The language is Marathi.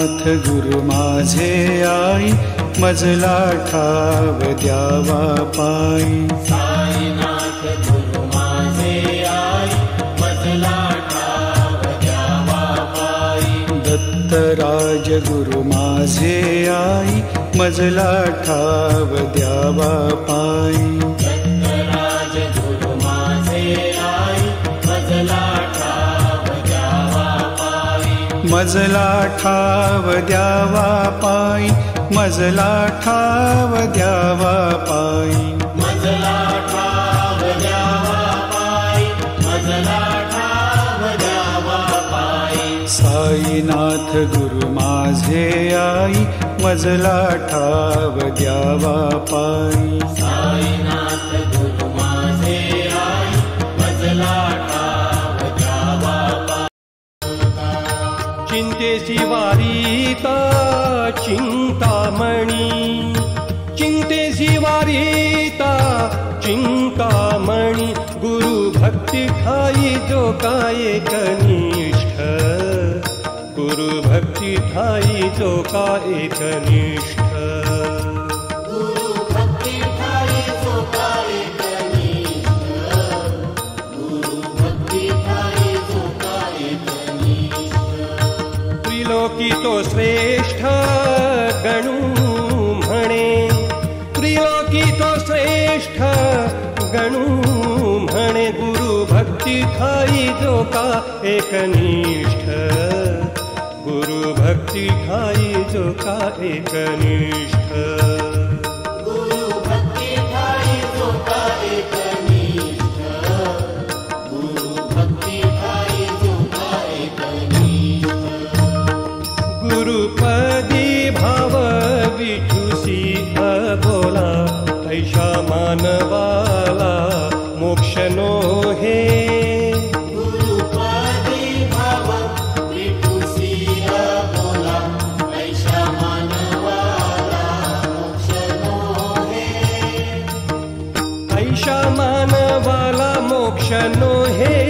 साईनाथ गुरु माझे आई, मजला ठाव द्यावा पायी। साईनाथ गुरु माझे आई, मजला ठाव द्यावा पायी। दत्तराज गुरु माझे आई, मजला ठाव द्यावा पायी। दत्तराज गुरु माझे आई, मजला ठाव द्यावा पायी। मजला ठाव द्यावा पायी, मजला ठाव द्यावा पायी। मजला ठाव द्यावा पायी, मजला ठाव द्यावा पायी। साईनाथ गुरु माझे आई, मजला ठाव द्यावा पायी। साईनाथ गुरु माझे आई, मजला ठाव द्यावा पायी। चिंतेसी वारीता चिंतामणी, चिंतेसी वारीता चिंतामणी। गुरु भक्ति ठाई जो का एकनिष्ठ, गुरु भक्ति ठाई जो का एकनिष्ठ। गुरु भक्ति ठाई जो का एकनिष्ठ, गुरु भक्ति ठाई जो का एकनिष्ठ। त्रिलोकी तो श्रेष्ठ गणू म्हणे, त्रिलोकी तो श्रेष्ठ गणू म्हणे। गुरु भक्ति ठाई जो का एकनिष्ठ, गुरु भक्ति ठाई जो का एकनिष्ठ। गुरु भक्ति ठाई जो का एकनिष्ठ, गुरु भक्ति ठाई जो का एकनिष्ठ। गुरुपदी भाव विठुसी अबोला, ऐशा मानवाला मोक्ष नो हे। गुरुपदी भाव विठुसी अबोला, ऐशा मानवाला मोक्ष नो हे। ऐशा मानवाला मोक्ष नो हे।